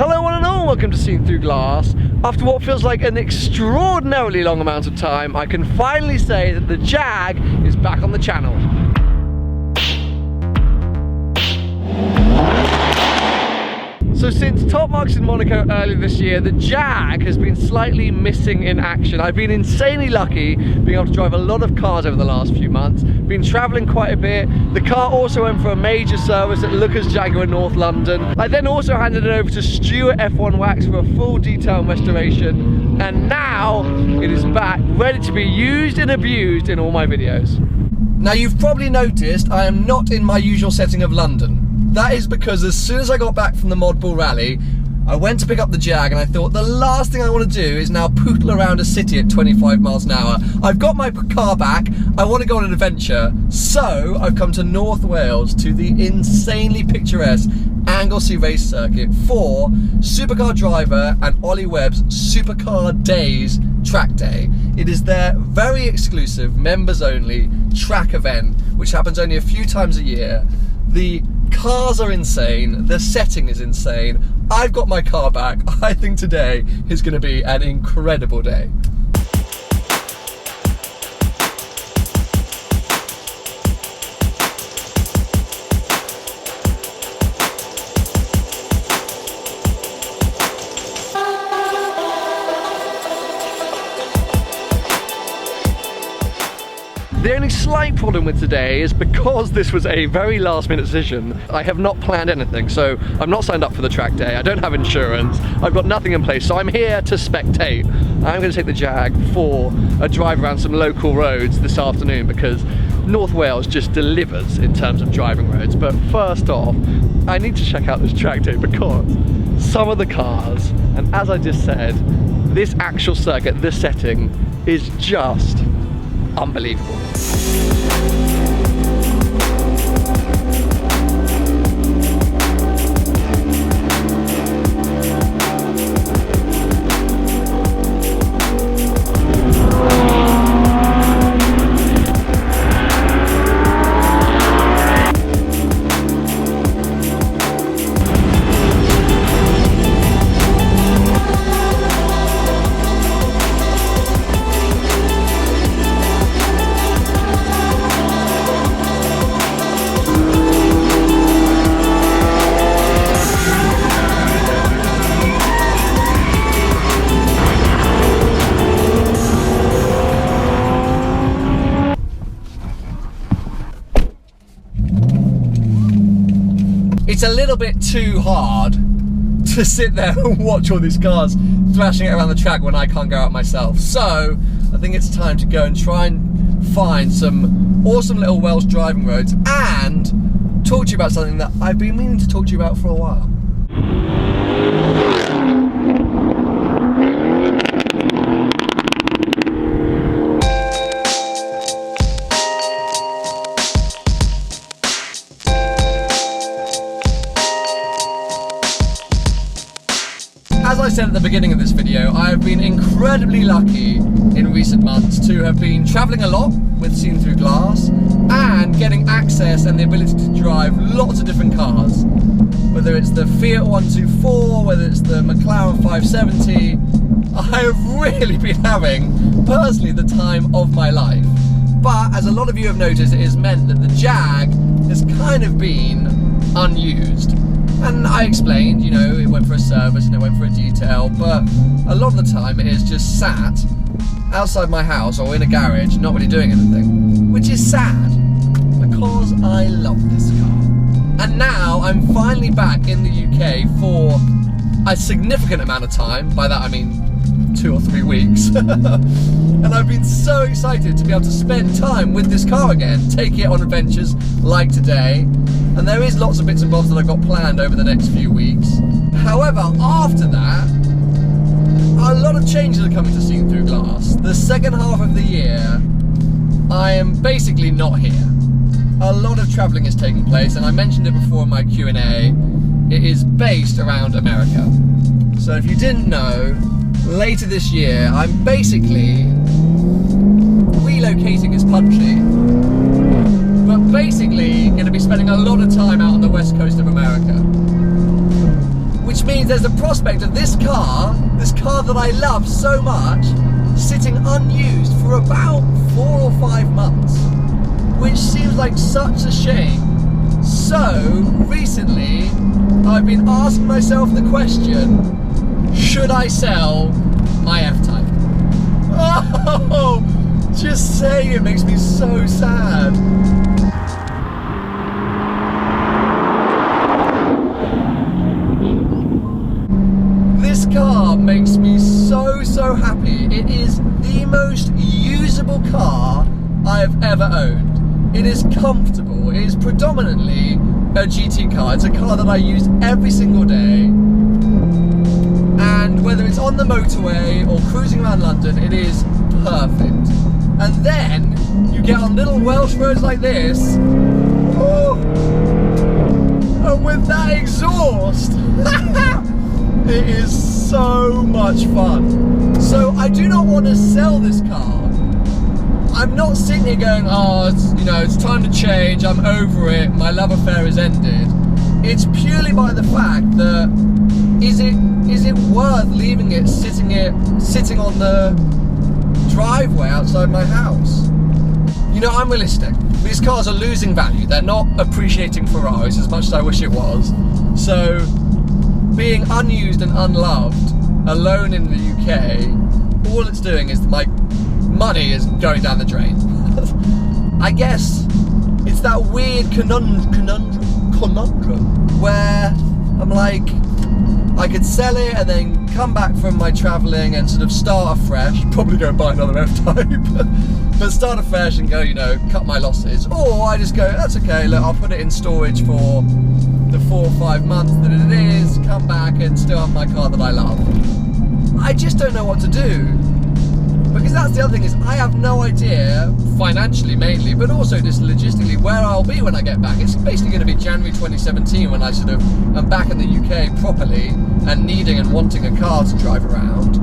Hello one and all, welcome to Seen Through Glass. After what feels like an extraordinarily long amount of time, I can finally say that the Jag is back on the channel. So since Top Marks in Monaco earlier this year, the Jag has been slightly missing in action. I've been insanely lucky being able to drive a lot of cars over the last few months, been travelling quite a bit. The car also went for a major service at Lucas Jaguar North London. I then also handed it over to Stuart F1 Wax for a full detail restoration, and now it is back, ready to be used and abused in all my videos. Now you've probably noticed I am not in my usual setting of London. That is because as soon as I got back from the Mod Bull rally, I went to pick up the Jag and I thought the last thing I want to do is now pootle around a city at 25 miles an hour. I've got my car back, I want to go on an adventure, so I've come to North Wales to the insanely picturesque Anglesey race circuit for Supercar driver and Ollie Webb's SupercarDays track day. It is their very exclusive, members only track event, which happens only a few times a year. The cars are insane, the setting is insane. I've got my car back. I think today is going to be an incredible day. The only slight problem with today is because this was a very last minute decision, I have not planned anything. So I'm not signed up for the track day, I don't have insurance, I've got nothing in place, so I'm here to spectate. I'm going to take the Jag for a drive around some local roads this afternoon because North Wales just delivers in terms of driving roads. But first off, I need to check out this track day because some of the cars, and as I just said, this actual circuit, this setting is just unbelievable. It's a little bit too hard to sit there and watch all these cars thrashing it around the track when I can't go out myself. So I think it's time to go and try and find some awesome little Welsh driving roads and talk to you about something that I've been meaning to talk to you about for a while. As I said at the beginning of this video, I have been incredibly lucky in recent months to have been travelling a lot with Seen Through Glass and getting access and the ability to drive lots of different cars. Whether it's the Fiat 124, whether it's the McLaren 570, I have really been having, personally, the time of my life. But as a lot of you have noticed, it has meant that the Jag has kind of been unused. And I explained, you know, it went for a service and it went for a detail, but a lot of the time it is just sat outside my house or in a garage, not really doing anything, which is sad because I love this car. And now I'm finally back in the UK for a significant amount of time. By that I mean 2 or 3 weeks. And I've been so excited to be able to spend time with this car again, take it on adventures like today. And there is lots of bits and bobs that I've got planned over the next few weeks. However, after that, a lot of changes are coming to Seen Through Glass. The second half of the year, I am basically not here. A lot of travelling is taking place, and I mentioned it before in my Q&A, it is based around America. So if you didn't know, later this year, I'm basically relocating is punchy, but basically going to be spending a lot of time out on the west coast of America, which means there's a prospect of this car that I love so much, sitting unused for about 4 or 5 months, which seems like such a shame. So recently I've been asking myself the question, should I sell my F-Type? Oh, just saying it makes me so sad. This car makes me so happy. It is the most usable car I have ever owned. It is comfortable. It is predominantly a GT car. It's a car that I use every single day. And whether it's on the motorway or cruising around London, it is perfect. And then you get on little Welsh roads like this. Oh, and with that exhaust, it is so much fun. So I do not want to sell this car. I'm not sitting here going, oh, it's time to change, I'm over it, my love affair is ended. It's purely by the fact that, is it worth leaving it sitting on the driveway outside my house? I'm realistic. These cars are losing value. They're not appreciating Ferraris as much as I wish it was. So being unused and unloved, alone in the UK, all it's doing is my money is going down the drain. I guess it's that weird conundrum where I'm like, I could sell it and then come back from my travelling and sort of start afresh, probably go and buy another F-Type, but start afresh and go, cut my losses. Or I just go, that's okay, look, I'll put it in storage for the 4 or 5 months that it is, come back and still have my car that I love. I just don't know what to do. Because that's the other thing, is I have no idea, financially mainly, but also just logistically, where I'll be when I get back. It's basically going to be January 2017 when I sort of am back in the UK properly and needing and wanting a car to drive around.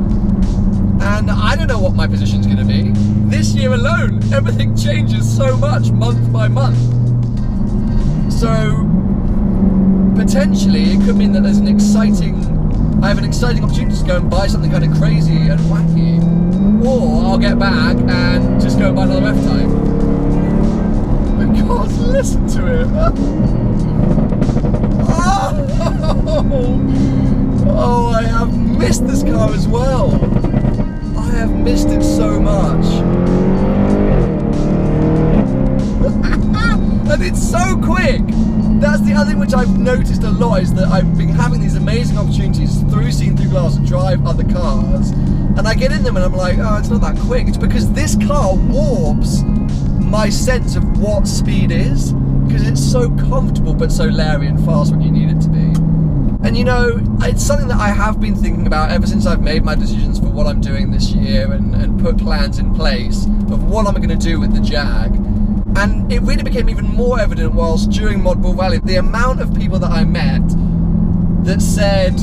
And I don't know what my position's going to be. This year alone, everything changes so much month by month. So potentially it could mean that I have an exciting opportunity to go and buy something kind of crazy and wacky. Or I'll get back and just go and buy another F-Type. Because listen to it. Oh, I have missed this car as well. I have missed it so much. And it's so quick. That's the other thing which I've noticed a lot, is that I've been having these amazing opportunities through Seen Through Glass to drive other cars, and I get in them and I'm like, oh, it's not that quick. It's because this car warps my sense of what speed is, because it's so comfortable but so leery and fast when you need it to be. And it's something that I have been thinking about ever since I've made my decisions for what I'm doing this year and put plans in place of what I'm going to do with the Jag. And it really became even more evident whilst during Modball Rally, the amount of people that I met that said,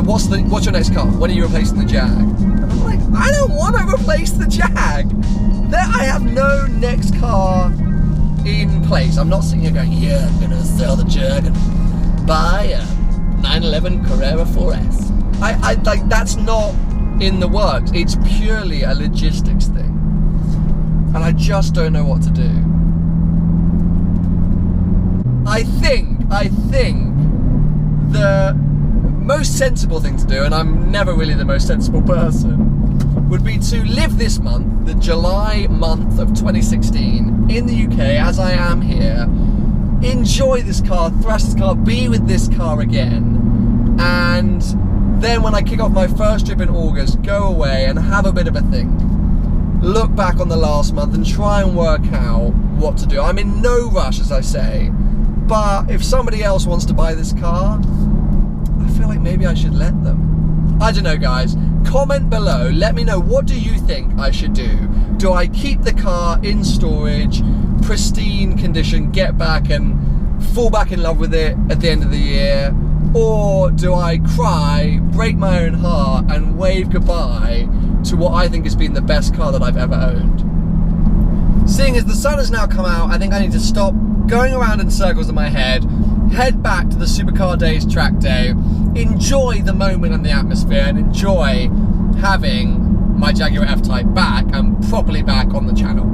what's your next car? When are you replacing the Jag? And I'm like, I don't want to replace the Jag. I have no next car in place. I'm not sitting here going, yeah, I'm going to sell the Jag and buy a 911 Carrera 4S. I that's not in the works. It's purely a logistics thing. And I just don't know what to do. I think the most sensible thing to do, and I'm never really the most sensible person, would be to live this month, the July month of 2016, in the UK as I am here, enjoy this car, thrash this car, be with this car again, and then when I kick off my first trip in August, go away and have a bit of a think. Look back on the last month and try and work out what to do. I'm in no rush, as I say, but if somebody else wants to buy this car, I feel like maybe I should let them. I don't know, guys. Comment below, let me know, what do you think I should do? Do I keep the car in storage, pristine condition, get back and fall back in love with it at the end of the year? Or do I cry, break my own heart and wave goodbye to what I think has been the best car that I've ever owned? Seeing as the sun has now come out, I think I need to stop going around in circles in my head, head back to the Supercar Days track day, enjoy the moment and the atmosphere, and enjoy having my Jaguar F-Type back and properly back on the channel.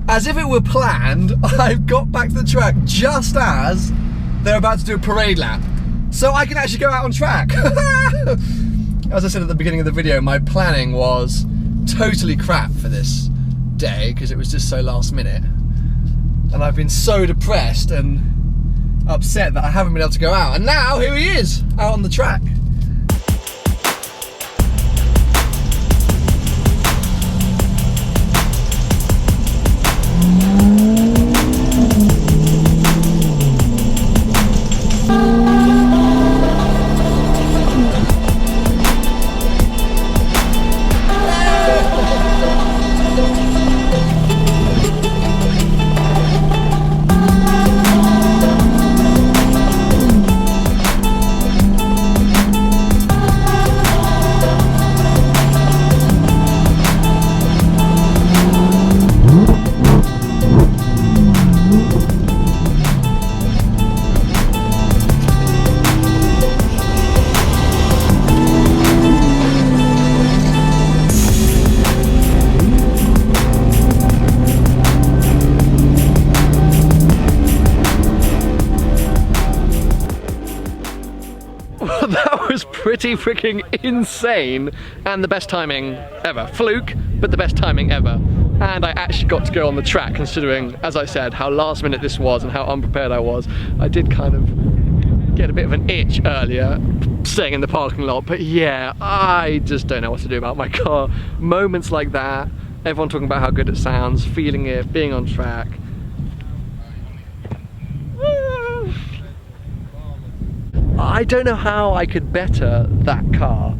As if it were planned, I've got back to the track just as they're about to do a parade lap, so I can actually go out on track. As I said at the beginning of the video, my planning was totally crap for this day because it was just so last minute, and I've been so depressed and upset that I haven't been able to go out, and now here he is out on the track. That was pretty freaking insane, and the best timing ever. Fluke, but the best timing ever. And I actually got to go on the track, considering, as I said, how last minute this was and how unprepared I was. I did kind of get a bit of an itch earlier staying in the parking lot, but yeah, I just don't know what to do about my car. Moments like that, everyone talking about how good it sounds, feeling it, being on track. I don't know how I could better that car.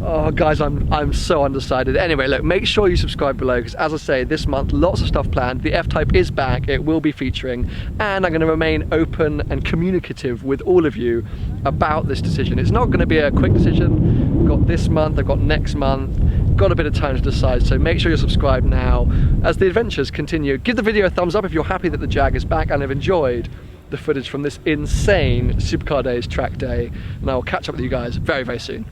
Oh guys, I'm so undecided. Anyway, look, make sure you subscribe below, because as I say, this month lots of stuff planned. The F-Type is back, it will be featuring, and I'm going to remain open and communicative with all of you about this decision. It's not going to be a quick decision. I've got this month, I've got next month, got a bit of time to decide, so make sure you're subscribed now as the adventures continue. Give the video a thumbs up if you're happy that the Jag is back and have enjoyed the footage from this insane Supercar Days track day, and I will catch up with you guys very, very soon.